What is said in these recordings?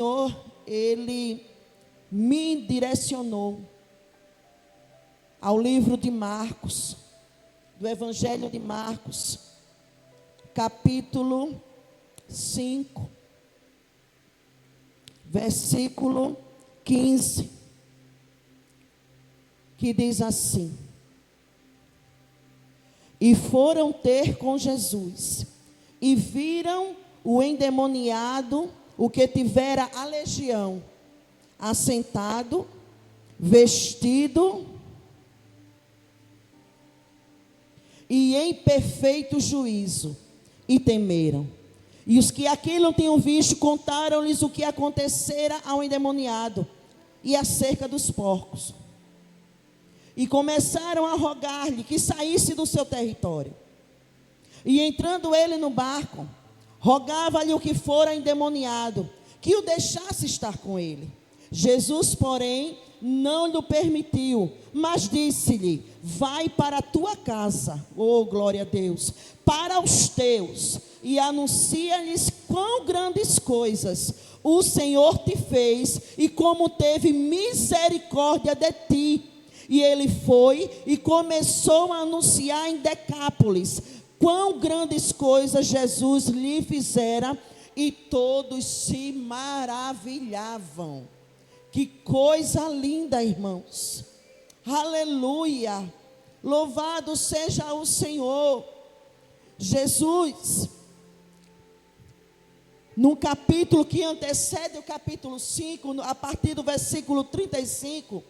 Senhor, Ele me direcionou ao livro de Marcos, do Evangelho de Marcos, capítulo 5, versículo 15, que diz assim: e foram ter com Jesus, e viram o endemoniado, o que tivera a legião, assentado, vestido e em perfeito juízo, e temeram. E os que aquilo tinham visto contaram-lhes o que acontecera ao endemoniado e acerca dos porcos. E começaram a rogar-lhe que saísse do seu território. E entrando ele no barco, rogava-lhe o que fora endemoniado, que o deixasse estar com ele. Jesus, porém, não lhe permitiu, mas disse-lhe: vai para a tua casa, oh glória a Deus, para os teus, e anuncia-lhes quão grandes coisas o Senhor te fez, e como teve misericórdia de ti. E ele foi e começou a anunciar em Decápolis quão grandes coisas Jesus lhe fizera, e todos se maravilhavam. Que coisa linda, irmãos. Aleluia. Louvado seja o Senhor. Jesus, no capítulo que antecede o capítulo 5, a partir do versículo 35,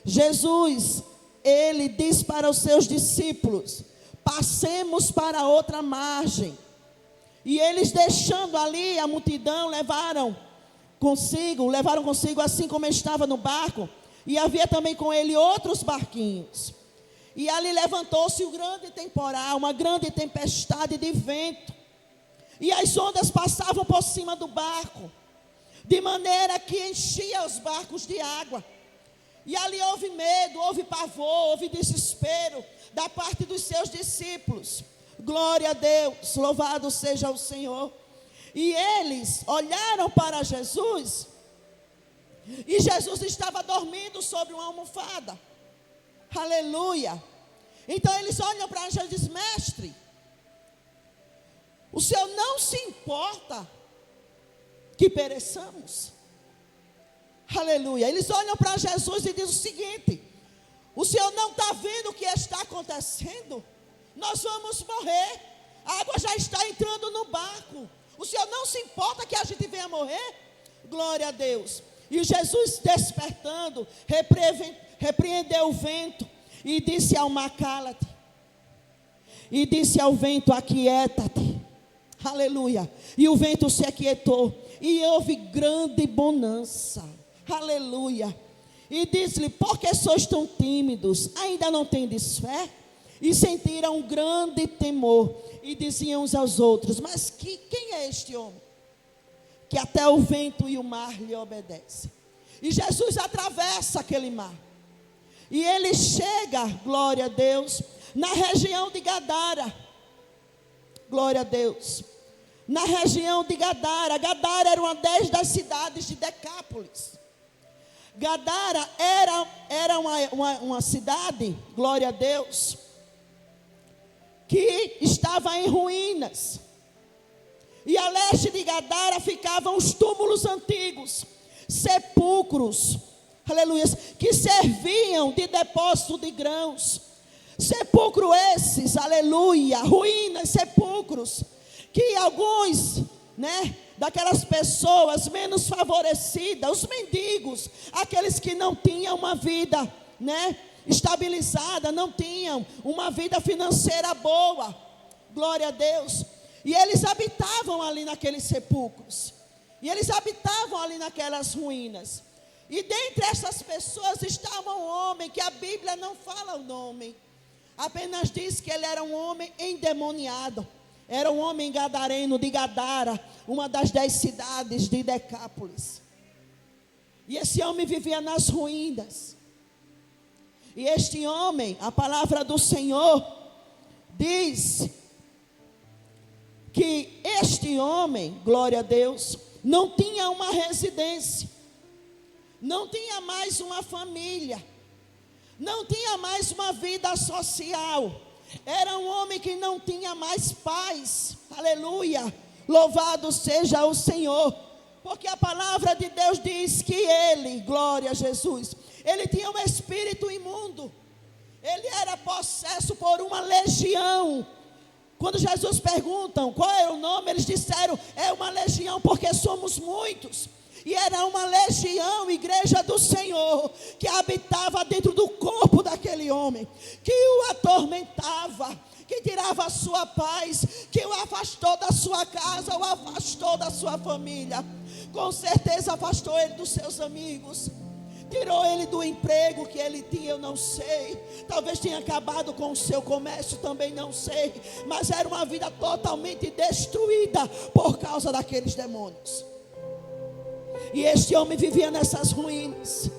Jesus, ele diz para os seus discípulos: passemos para outra margem. E eles, deixando ali a multidão, levaram consigo, assim como estava no barco, e havia também com ele outros barquinhos. E ali levantou-se um grande temporal, uma grande tempestade de vento, e as ondas passavam por cima do barco, de maneira que enchia os barcos de água. E ali houve medo, houve pavor, houve desespero da parte dos seus discípulos. Glória a Deus, louvado seja o Senhor. E eles olharam para Jesus, e Jesus estava dormindo sobre uma almofada. Aleluia. Então eles olham para Jesus e dizem: mestre, o Senhor não se importa que pereçamos? Aleluia. Eles olham para Jesus e dizem o seguinte: o Senhor não está vendo o que está acontecendo? Nós vamos morrer, a água já está entrando no barco. O Senhor não se importa que a gente venha morrer? Glória a Deus. E Jesus, despertando, repreendeu o vento e disse ao mar: cala-te. E disse ao vento: aquieta-te. Aleluia. E o vento se aquietou, e houve grande bonança. Aleluia. E disse-lhe: por que sois tão tímidos? Ainda não tendes fé? E sentiram um grande temor, e diziam uns aos outros: mas quem é este homem, que até o vento e o mar lhe obedecem? E Jesus atravessa aquele mar, e ele chega, glória a Deus, na região de Gadara. Glória a Deus. Na região de Gadara. Gadara era uma das cidades de Decápolis. Gadara era uma cidade, glória a Deus, que estava em ruínas. E a leste de Gadara ficavam os túmulos antigos, sepulcros, aleluia, que serviam de depósito de grãos. Sepulcro esses, aleluia, ruínas, sepulcros, que alguns, daquelas pessoas menos favorecidas, os mendigos, aqueles que não tinham uma vida, estabilizada, não tinham uma vida financeira boa, glória a Deus, e eles habitavam ali naqueles sepulcros, e eles habitavam ali naquelas ruínas, e dentre essas pessoas estava um homem, que a Bíblia não fala o nome, apenas diz que ele era um homem endemoniado, era um homem gadareno de Gadara, uma das 10 cidades de Decápolis, e esse homem vivia nas ruínas. E este homem, a palavra do Senhor diz que este homem, glória a Deus, não tinha uma residência, não tinha mais uma família, não tinha mais uma vida social. Era um homem que não tinha mais paz. Aleluia, louvado seja o Senhor, porque a palavra de Deus diz que ele, glória a Jesus, ele tinha um espírito imundo. Ele era possesso por uma legião. Quando Jesus perguntam qual é o nome, eles disseram, é uma legião porque somos muitos. E era uma legião, igreja do Senhor, que habitava dentro do corpo daquele homem, que o atormentava, que tirava a sua paz, que o afastou da sua casa, o afastou da sua família. Com certeza afastou ele dos seus amigos, tirou ele do emprego que ele tinha, eu não sei. Talvez tenha acabado com o seu comércio, também não sei. Mas era uma vida totalmente destruída por causa daqueles demônios. E este homem vivia nessas ruínas.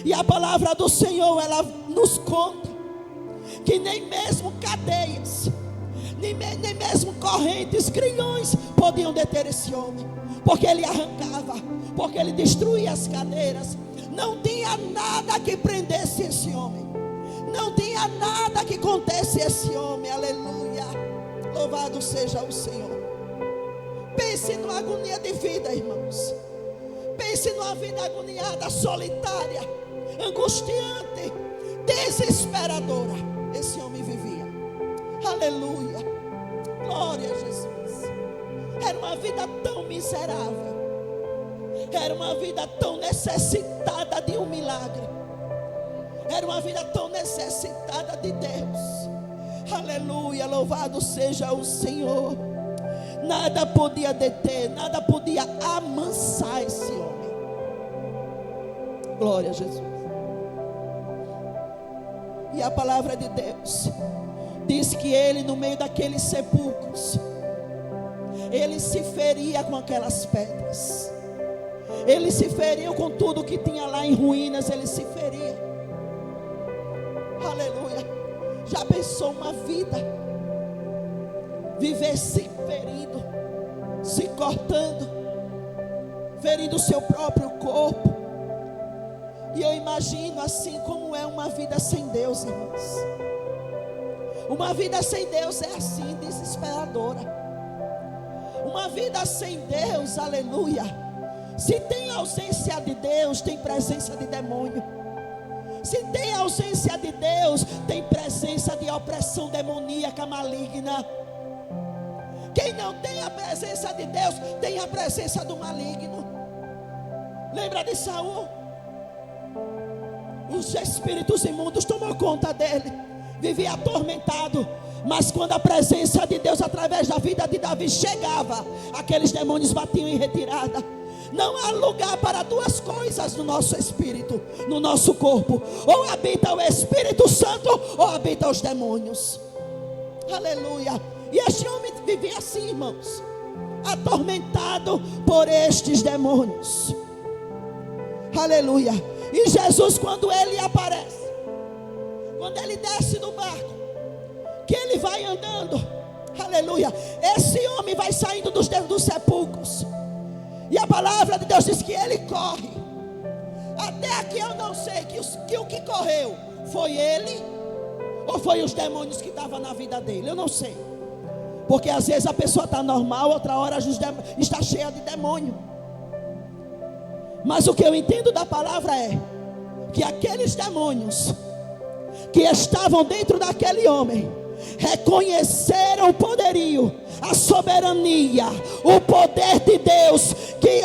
E a palavra do Senhor, ela nos conta que nem mesmo cadeias, nem mesmo correntes, grilhões podiam deter esse homem, porque ele arrancava, porque ele destruía as cadeiras. Não tinha nada que prendesse esse homem, não tinha nada que contesse esse homem. Aleluia, louvado seja o Senhor. Pense numa agonia de vida, irmãos. Pense numa vida agoniada, solitária, angustiante, desesperadora. Esse homem vivia. Aleluia, glória a Jesus. Era uma vida tão miserável, era uma vida tão necessitada de um milagre, era uma vida tão necessitada de Deus. Aleluia, louvado seja o Senhor. Nada podia deter, nada podia amansar esse homem. Glória a Jesus. E a palavra de Deus diz que ele, no meio daqueles sepulcros, ele se feria com aquelas pedras, ele se feria com tudo que tinha lá em ruínas, ele se feria. Aleluia. Já pensou uma vida viver se ferindo, se cortando, ferindo o seu próprio corpo? E eu imagino assim como é uma vida sem Deus, irmãos. Uma vida sem Deus é assim, desesperadora. Uma vida sem Deus, aleluia. Se tem ausência de Deus, tem presença de demônio. Se tem ausência de Deus, tem presença de opressão demoníaca maligna. Quem não tem a presença de Deus, tem a presença do maligno. Lembra de Saul? Os espíritos imundos tomou conta dele, vivia atormentado. Mas quando a presença de Deus através da vida de Davi chegava, aqueles demônios batiam em retirada. Não há lugar para duas coisas no nosso espírito, no nosso corpo: ou habita o Espírito Santo, ou habita os demônios. Aleluia. E este homem vivia assim, irmãos, atormentado por estes demônios. Aleluia. E Jesus, quando ele aparece, quando ele desce do barco, que ele vai andando, aleluia, esse homem vai saindo dos sepulcros. E a palavra de Deus diz que ele corre. Até aqui eu não sei que o que correu foi ele ou foi os demônios que estavam na vida dele. Eu não sei. Porque às vezes a pessoa está normal, outra hora está cheia de demônio. Mas o que eu entendo da palavra é que aqueles demônios que estavam dentro daquele homem reconheceram o poderio, a soberania, o poder de Deus, que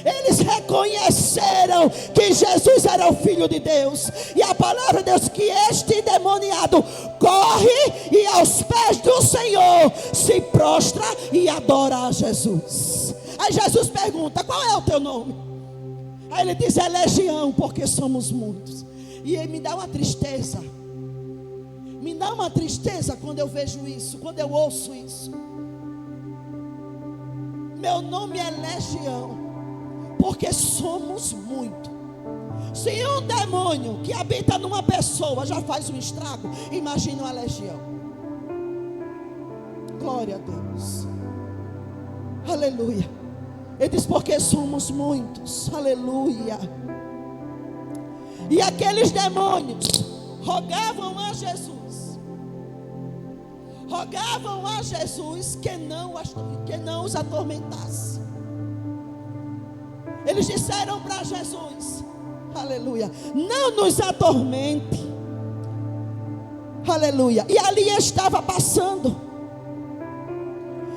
eles reconheceram que Jesus era o Filho de Deus. E a palavra de Deus que este endemoniado corre e aos pés do Senhor se prostra e adora a Jesus. Aí Jesus pergunta: qual é o teu nome? Aí ele diz: é legião, porque somos muitos. E aí me dá uma tristeza. Me dá uma tristeza quando eu vejo isso, quando eu ouço isso. Meu nome é legião, porque somos muito. Se um demônio que habita numa pessoa já faz um estrago, imagina uma legião. Glória a Deus. Aleluia. Ele diz: porque somos muitos. Aleluia. E aqueles demônios rogavam a Jesus que não os atormentasse. Eles disseram para Jesus: aleluia, não nos atormente. Aleluia. E ali estava passando,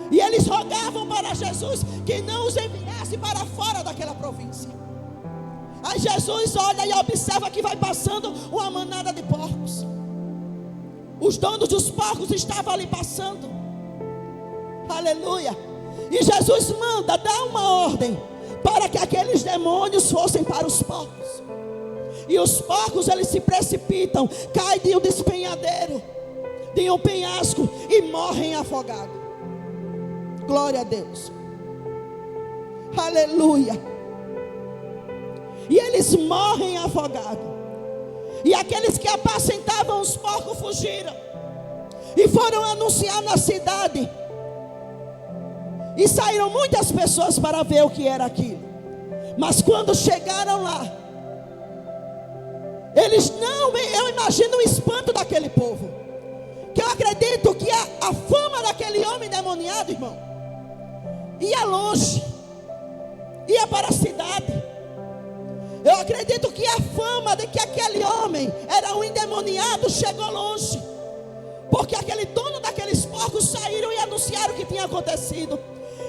e eles rogavam para Jesus que não os enviasse para fora daquela província. Aí Jesus olha e observa que vai passando uma manada de porcos. Os donos dos porcos estavam ali passando. Aleluia. E Jesus manda, dá uma ordem para que aqueles demônios fossem para os porcos. E os porcos, eles se precipitam, caem de um despenhadeiro, de um penhasco, e morrem afogados. Glória a Deus. Aleluia. E eles morrem afogados. E aqueles que apacentavam os porcos fugiram e foram anunciar na cidade. E saíram muitas pessoas para ver o que era aquilo. Mas quando chegaram lá, eu imagino o espanto daquele povo. Que eu acredito que a fama daquele homem endemoniado, irmão, ia longe, ia para a cidade. Eu acredito que a fama de que aquele homem era um endemoniado chegou longe. Porque aquele dono daqueles porcos saíram e anunciaram o que tinha acontecido.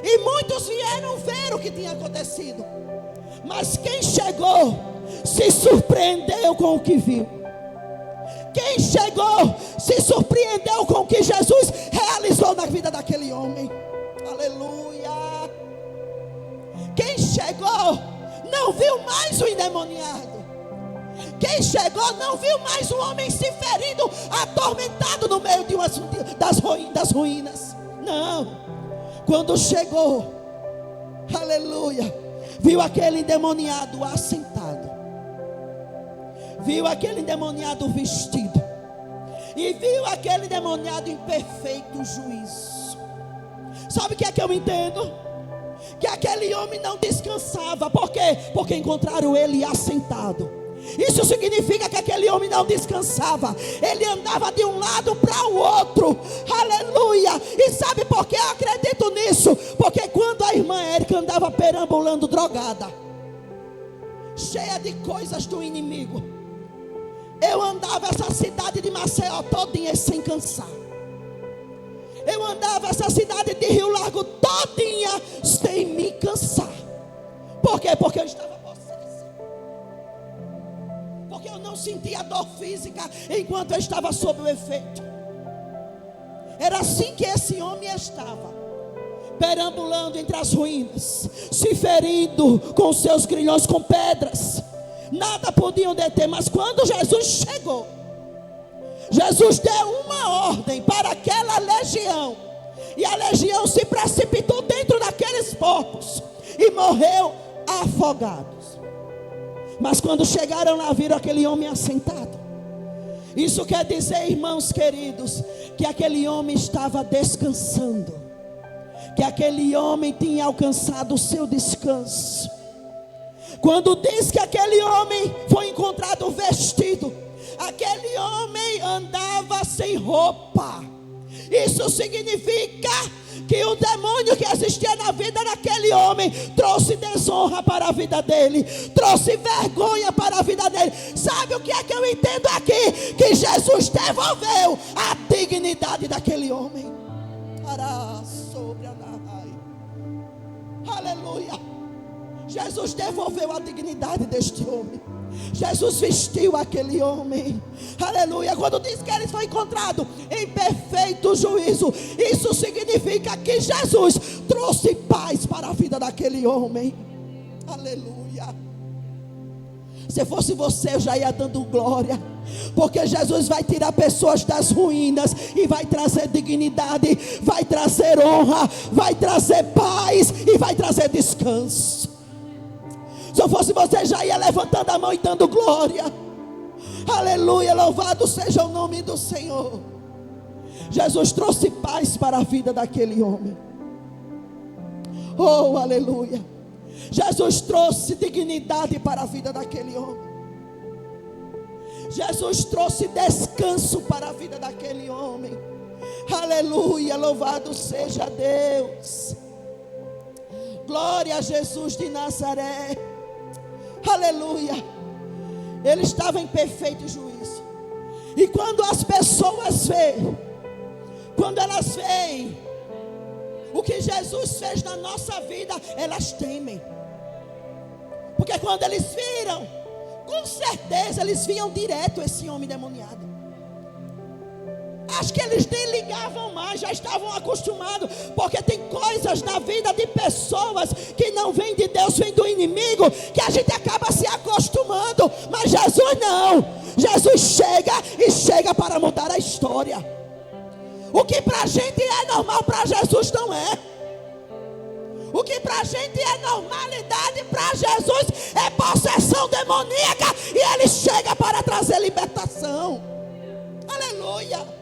E muitos vieram ver o que tinha acontecido. Mas quem chegou se surpreendeu com o que viu. Quem chegou se surpreendeu com o que Jesus realizou na vida daquele homem. Aleluia. Quem chegou não viu mais o endemoniado. Quem chegou não viu mais o homem se ferindo, atormentado no meio de das ruínas. Não. Quando chegou, aleluia, viu aquele endemoniado assentado, viu aquele endemoniado vestido, e viu aquele endemoniado em perfeito juízo. Sabe o que é que eu entendo? Que aquele homem não descansava. Por quê? Porque encontraram ele assentado. Isso significa que aquele homem não descansava. Ele andava de um lado para o outro. Aleluia. E sabe por que eu acredito nisso? Porque quando a irmã Érica andava perambulando drogada, cheia de coisas do inimigo, eu andava essa cidade de Maceió todinha sem cansar. Eu andava essa cidade de Rio Largo todinha sem me cansar. Por quê? Porque eu estava possessa. Porque eu não sentia dor física enquanto eu estava sob o efeito. Era assim que esse homem estava, perambulando entre as ruínas, se ferindo com seus grilhões, com pedras. Nada podiam deter. Mas quando Jesus chegou, Jesus deu uma ordem para aquela legião, e a legião se precipitou dentro daqueles porcos e morreu afogados. Mas quando chegaram lá, viram aquele homem assentado. Isso quer dizer, irmãos queridos, que aquele homem estava descansando, que aquele homem tinha alcançado o seu descanso. Quando diz que aquele homem foi encontrado vestido, aquele homem andava sem roupa. Isso significa que o demônio que existia na vida daquele homem trouxe desonra para a vida dele, trouxe vergonha para a vida dele. Sabe o que é que eu entendo aqui? Que Jesus devolveu a dignidade daquele homem. Aleluia. Jesus devolveu a dignidade deste homem. Jesus vestiu aquele homem. Aleluia. Quando diz que ele foi encontrado em perfeito juízo, isso significa que Jesus trouxe paz para a vida daquele homem. Aleluia. Se fosse você, eu já ia dando glória, porque Jesus vai tirar pessoas das ruínas e vai trazer dignidade, vai trazer honra, vai trazer paz e vai trazer descanso. Se eu fosse você, já ia levantando a mão e dando glória. Aleluia, louvado seja o nome do Senhor. Jesus trouxe paz para a vida daquele homem. Oh, aleluia. Jesus trouxe dignidade para a vida daquele homem. Jesus trouxe descanso para a vida daquele homem. Aleluia, louvado seja Deus. Glória a Jesus de Nazaré. Aleluia. Ele estava em perfeito juízo. E quando as pessoas veem, quando elas veem o que Jesus fez na nossa vida, elas temem. Porque quando eles viram, com certeza eles viam direto esse homem demoniado. Acho que eles nem ligavam mais, já estavam acostumados. Porque tem coisas na vida de pessoas que não vêm de Deus, vêm do inimigo, que a gente acaba se acostumando. Mas Jesus não. Jesus chega para mudar a história. O que para a gente é normal, para Jesus não é. O que para a gente é normalidade, para Jesus é possessão demoníaca. E Ele chega para trazer libertação. Aleluia.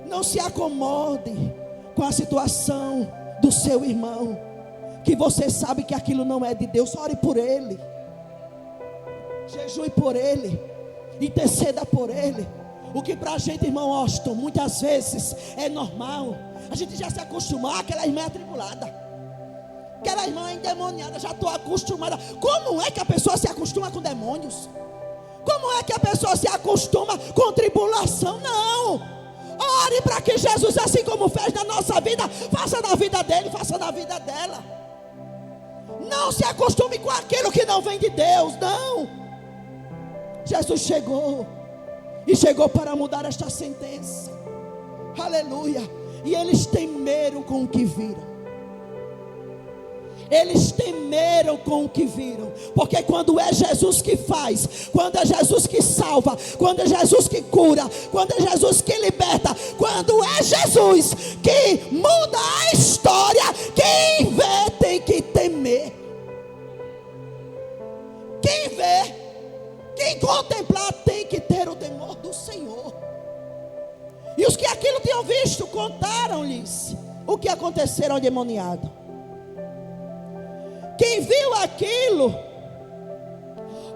Não se acomode com a situação do seu irmão, que você sabe que aquilo não é de Deus. Ore por ele, jejue por ele, interceda por ele. O que para a gente, irmão Austin, muitas vezes é normal, a gente já se acostumou. Aquela irmã é atribulada, aquela irmã é endemoniada, já estou acostumada. Como é que a pessoa se acostuma com demônios? Como é que a pessoa se acostuma com tribulação? Não. Ore para que Jesus, assim como fez na nossa vida, faça na vida dele, faça na vida dela. Não se acostume com aquilo que não vem de Deus, não. Jesus chegou, e chegou para mudar esta sentença. Aleluia. E eles temeram com o que viram. Eles temeram com o que viram. Porque quando é Jesus que faz, quando é Jesus que salva, quando é Jesus que cura, quando é Jesus que liberta, quando é Jesus que muda a história, quem vê tem que temer. Quem vê, quem contemplar tem que ter o temor do Senhor. E os que aquilo tinham visto contaram-lhes o que acontecera ao endemoniado. Quem viu aquilo,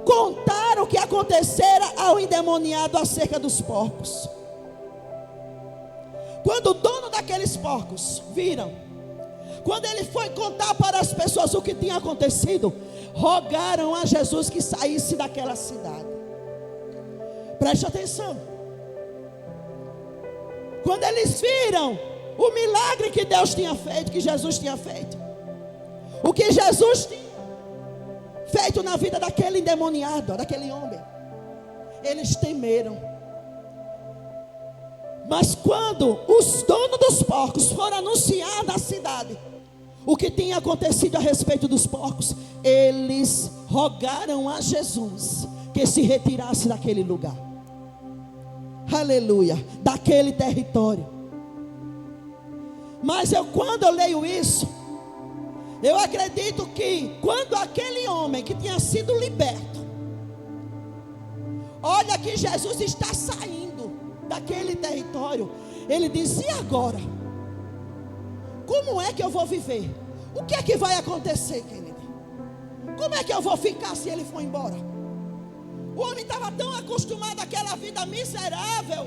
contaram o que acontecera ao endemoniado acerca dos porcos. Quando o dono daqueles porcos viram, quando ele foi contar para as pessoas o que tinha acontecido, rogaram a Jesus que saísse daquela cidade. Preste atenção. Quando eles viram o milagre que Deus tinha feito, que Jesus tinha feito, o que Jesus tinha feito na vida daquele endemoniado, daquele homem, eles temeram. Mas quando os donos dos porcos foram anunciar na cidade o que tinha acontecido a respeito dos porcos, eles rogaram a Jesus que se retirasse daquele lugar. Aleluia, daquele território. Mas quando eu leio isso, eu acredito que quando aquele homem que tinha sido liberto, olha que Jesus está saindo daquele território, ele diz: e agora? Como é que eu vou viver? O que é que vai acontecer, querido? Como é que eu vou ficar se ele for embora? O homem estava tão acostumado àquela vida miserável,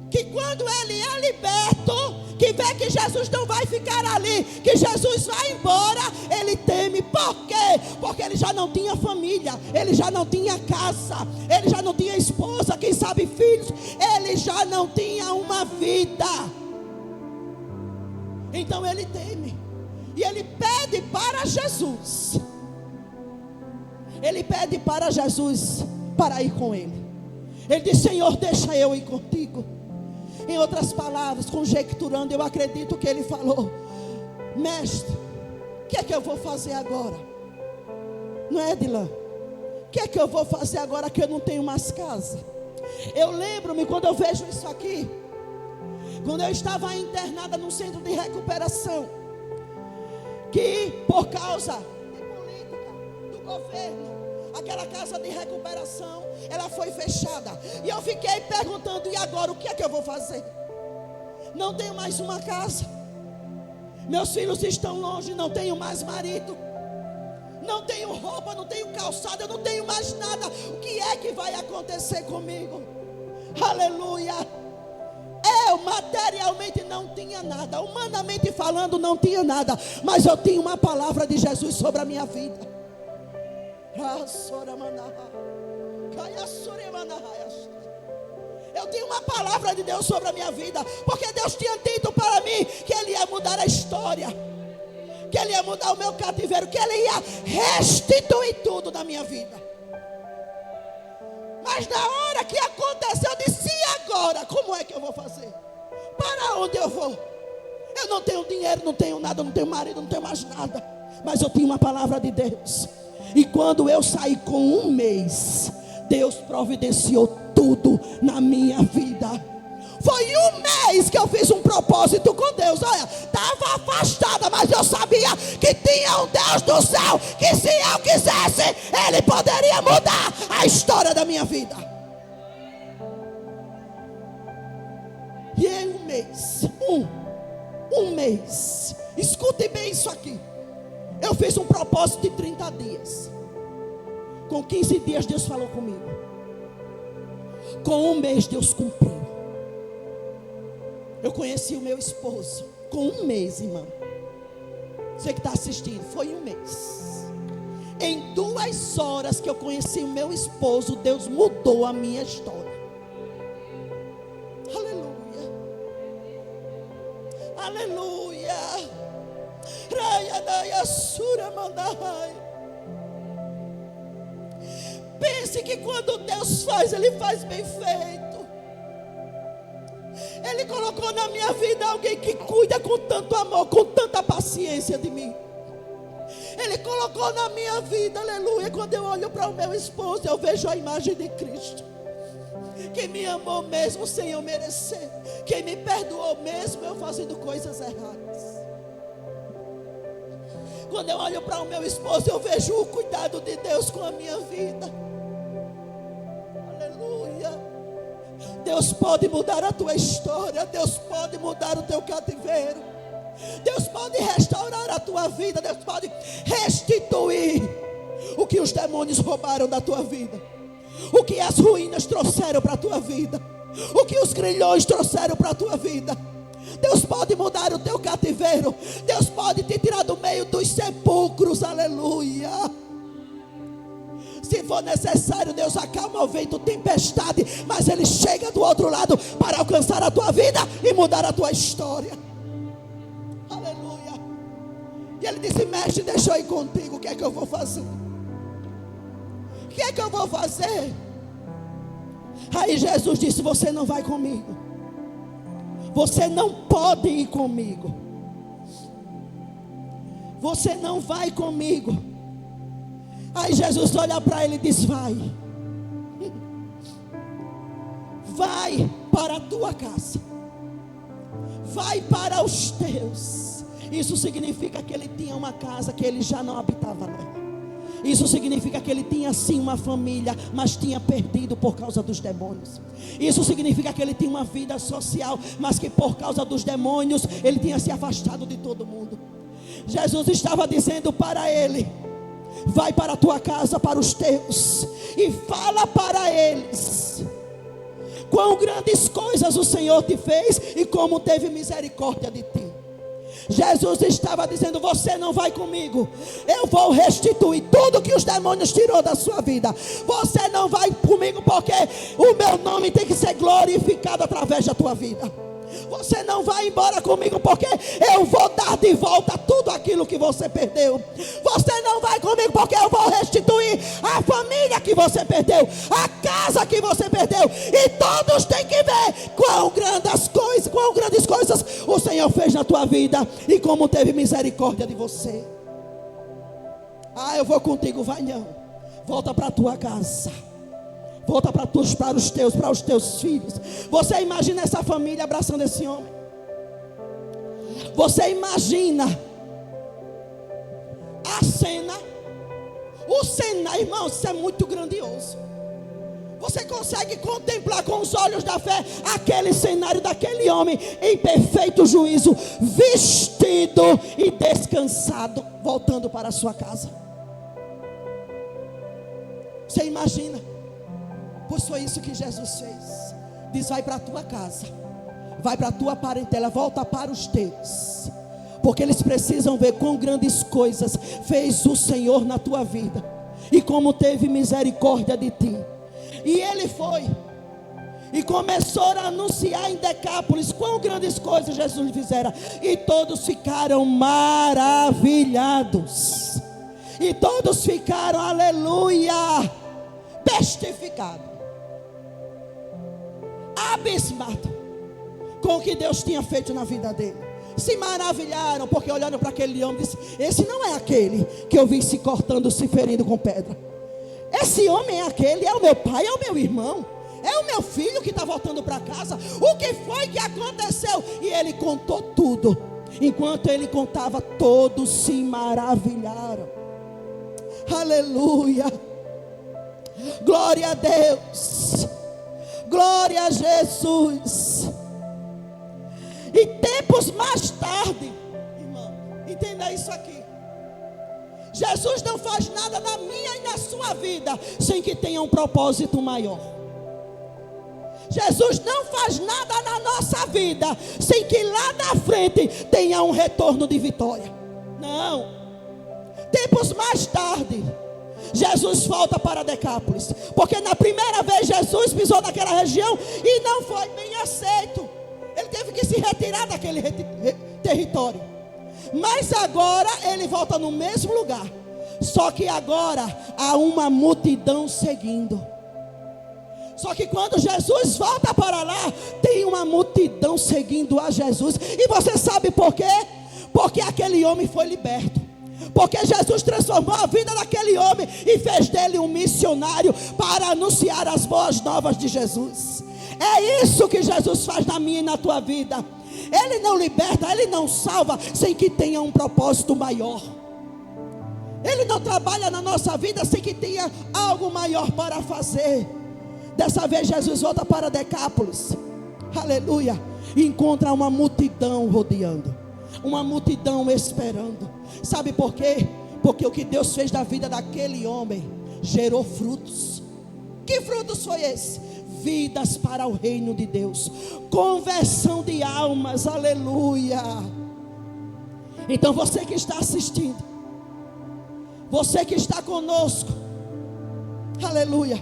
que quando ele é liberto, que vê que Jesus não vai ficar ali, que Jesus vai embora, ele teme. Por quê? Porque ele já não tinha família, ele já não tinha casa, ele já não tinha esposa, quem sabe filhos, ele já não tinha uma vida. Então ele teme, e ele pede para Jesus, ele pede para Jesus para ir com ele. Ele diz: Senhor, deixa eu ir contigo. Em outras palavras, conjecturando, eu acredito que ele falou: mestre, o que é que eu vou fazer agora? Não é, Edilã? O que é que eu vou fazer agora que eu não tenho mais casa? Eu lembro-me quando eu vejo isso aqui, quando eu estava internada no centro de recuperação, que por causa de política do governo, aquela casa de recuperação, ela foi fechada. E eu fiquei perguntando: e agora, o que é que eu vou fazer? Não tenho mais uma casa. Meus filhos estão longe, não tenho mais marido, não tenho roupa, não tenho calçado, eu não tenho mais nada. O que é que vai acontecer comigo? Aleluia. Eu materialmente não tinha nada, humanamente falando não tinha nada, mas eu tinha uma palavra de Jesus sobre a minha vida. Eu tinha uma palavra de Deus sobre a minha vida, porque Deus tinha dito para mim que Ele ia mudar a história, que Ele ia mudar o meu cativeiro, que Ele ia restituir tudo na minha vida. Mas na hora que aconteceu, eu disse: e agora? Como é que eu vou fazer? Para onde eu vou? Eu não tenho dinheiro, não tenho nada, não tenho marido, não tenho mais nada. Mas eu tinha uma palavra de Deus. E quando eu saí com 1 mês, Deus providenciou tudo na minha vida. Foi 1 mês que eu fiz um propósito com Deus. Olha, estava afastada, mas eu sabia que tinha um Deus do céu, que se eu quisesse, Ele poderia mudar a história da minha vida. E em 1 mês, um mês, escute bem isso aqui. Eu fiz um propósito de 30 dias. Com 15 dias Deus falou comigo. Com 1 mês Deus cumpriu. Eu conheci o meu esposo com 1 mês, irmão. Você que está assistindo, foi 1 mês. Em 2 horas que eu conheci o meu esposo, Deus mudou a minha história. Aleluia. Aleluia. Pense que quando Deus faz, Ele faz bem feito. Ele colocou na minha vida alguém que cuida com tanto amor, com tanta paciência de mim. Ele colocou na minha vida, aleluia. Quando eu olho para o meu esposo, eu vejo a imagem de Cristo, que me amou mesmo sem eu merecer, que me perdoou mesmo eu fazendo coisas erradas. Quando eu olho para o meu esposo, eu vejo o cuidado de Deus com a minha vida. Aleluia. Deus pode mudar a tua história. Deus pode mudar o teu cativeiro. Deus pode restaurar a tua vida. Deus pode restituir o que os demônios roubaram da tua vida, o que as ruínas trouxeram para a tua vida, o que os grilhões trouxeram para a tua vida. Deus pode mudar o teu cativeiro. Deus pode te tirar do meio dos sepulcros. Aleluia. Se for necessário, Deus acalma o vento, tempestade, mas Ele chega do outro lado para alcançar a tua vida e mudar a tua história. Aleluia. E Ele disse: mestre, deixa eu ir contigo. O que é que eu vou fazer? O que é que eu vou fazer? Aí Jesus disse: você não vai comigo. Você não pode ir comigo. Você não vai comigo. Aí Jesus olha para ele e diz: vai. Vai para a tua casa. Vai para os teus. Isso significa que ele tinha uma casa que ele já não habitava nela. Isso significa que ele tinha sim uma família, mas tinha perdido por causa dos demônios. Isso significa que ele tinha uma vida social, mas que por causa dos demônios ele tinha se afastado de todo mundo. Jesus estava dizendo para ele: vai para a tua casa, para os teus, e fala para eles quão grandes coisas o Senhor te fez e como teve misericórdia de ti. Jesus estava dizendo: você não vai comigo, eu vou restituir tudo que os demônios tirou da sua vida. Você não vai comigo porque o meu nome tem que ser glorificado através da tua vida. Você não vai embora comigo porque eu vou dar de volta tudo aquilo que você perdeu. Você não vai comigo porque eu vou restituir a família que você perdeu, a casa que você perdeu. E todos têm que ver quão grandes coisas o Senhor fez na tua vida e como teve misericórdia de você. Ah, eu vou contigo. Vai não, volta para a tua casa. Volta para os teus filhos. Você imagina essa família abraçando esse homem? Você imagina a cena? O cenário, irmão, isso é muito grandioso. Você consegue contemplar com os olhos da fé aquele cenário daquele homem em perfeito juízo, vestido e descansado, voltando para a sua casa. Você imagina? Pois foi isso que Jesus fez. Diz: vai para a tua casa, vai para a tua parentela, volta para os teus, porque eles precisam ver quão grandes coisas fez o Senhor na tua vida, e como teve misericórdia de ti. E ele foi e começou a anunciar em Decápolis quão grandes coisas Jesus fizera, e todos ficaram maravilhados, e todos ficaram, aleluia, testificados, abismados com o que Deus tinha feito na vida dele. Se maravilharam, porque olharam para aquele homem e disse: esse não é aquele que eu vi se cortando, se ferindo com pedra. Esse homem é aquele, é o meu pai, é o meu irmão, é o meu filho que está voltando para casa. O que foi que aconteceu? E ele contou tudo. Enquanto ele contava, todos se maravilharam. Aleluia. Glória a Deus. Glória a Jesus. E tempos mais tarde, irmão, entenda isso aqui. Jesus não faz nada na minha e na sua vida sem que tenha um propósito maior. Jesus não faz nada na nossa vida sem que lá na frente tenha um retorno de vitória. Não. Tempos mais tarde, Jesus volta para Decápolis, porque na primeira vez Jesus pisou naquela região e não foi bem aceito. Ele teve que se retirar daquele território. Mas agora ele volta no mesmo lugar, só que agora há uma multidão seguindo. Só que quando Jesus volta para lá, tem uma multidão seguindo a Jesus. E você sabe por quê? Porque aquele homem foi liberto. Porque Jesus transformou a vida daquele homem e fez dele um missionário para anunciar as boas novas de Jesus. É isso que Jesus faz na minha e na tua vida. Ele não liberta, Ele não salva sem que tenha um propósito maior. Ele não trabalha na nossa vida sem que tenha algo maior para fazer. Dessa vez Jesus volta para Decápolis, aleluia, e encontra uma multidão rodeando, uma multidão esperando. Sabe por quê? Porque o que Deus fez da vida daquele homem gerou frutos. Que frutos foi esse? Vidas para o reino de Deus, conversão de almas, aleluia. Então você que está assistindo, você que está conosco, aleluia,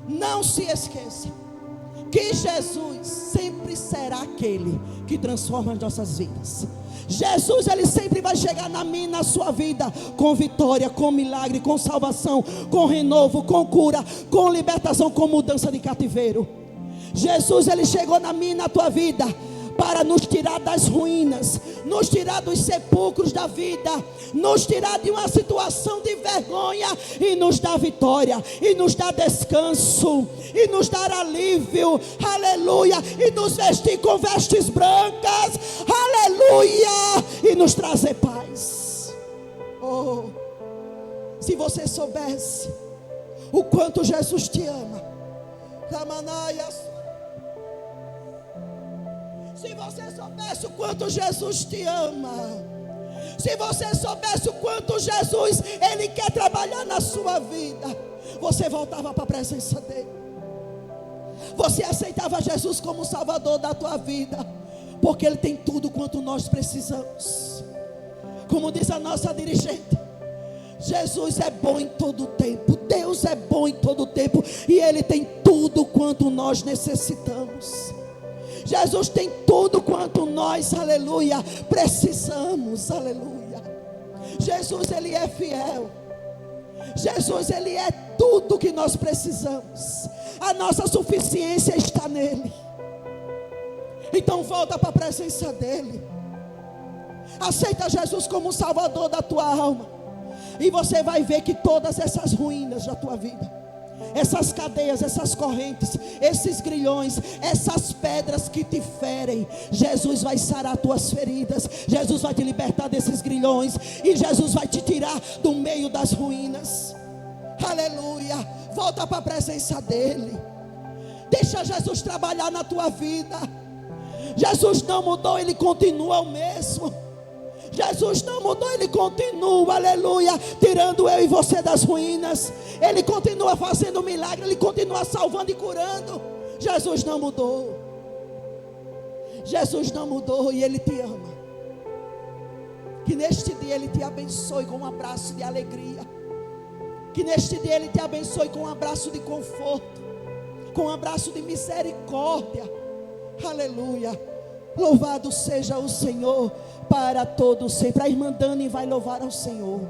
não se esqueça que Jesus sempre será aquele que transforma as nossas vidas. Jesus, Ele sempre vai chegar na minha e na sua vida com vitória, com milagre, com salvação, com renovo, com cura, com libertação, com mudança de cativeiro. Jesus, Ele chegou na minha e na tua vida para nos tirar das ruínas, nos tirar dos sepulcros da vida, nos tirar de uma situação de vergonha e nos dar vitória, e nos dar descanso, e nos dar alívio, aleluia, e nos vestir com vestes brancas, aleluia, e nos trazer paz. Oh, se você soubesse o quanto Jesus te ama, Ramanaias. Se você soubesse o quanto Jesus te ama, se você soubesse o quanto Jesus, Ele quer trabalhar na sua vida, você voltava para a presença dEle. Você aceitava Jesus como Salvador da tua vida, porque Ele tem tudo quanto nós precisamos. Como diz a nossa dirigente, Jesus é bom em todo o tempo, Deus é bom em todo o tempo, e Ele tem tudo quanto nós necessitamos. Jesus tem tudo quanto nós, aleluia, precisamos, aleluia. Jesus, Ele é fiel. Jesus, Ele é tudo que nós precisamos. A nossa suficiência está nele. Então volta para a presença dEle. Aceita Jesus como Salvador da tua alma, e você vai ver que todas essas ruínas da tua vida, essas cadeias, essas correntes, esses grilhões, essas pedras que te ferem, Jesus vai sarar tuas feridas. Jesus vai te libertar desses grilhões, e Jesus vai te tirar do meio das ruínas. Aleluia. Volta para a presença dEle. Deixa Jesus trabalhar na tua vida. Jesus não mudou, Ele continua o mesmo. Jesus não mudou, Ele continua, aleluia, tirando eu e você das ruínas. Ele continua fazendo milagre, Ele continua salvando e curando. Jesus não mudou. Jesus não mudou e Ele te ama. Que neste dia Ele te abençoe com um abraço de alegria. Que neste dia Ele te abençoe com um abraço de conforto, com um abraço de misericórdia. Aleluia. Louvado seja o Senhor para todos sempre. A irmã Dani vai louvar ao Senhor.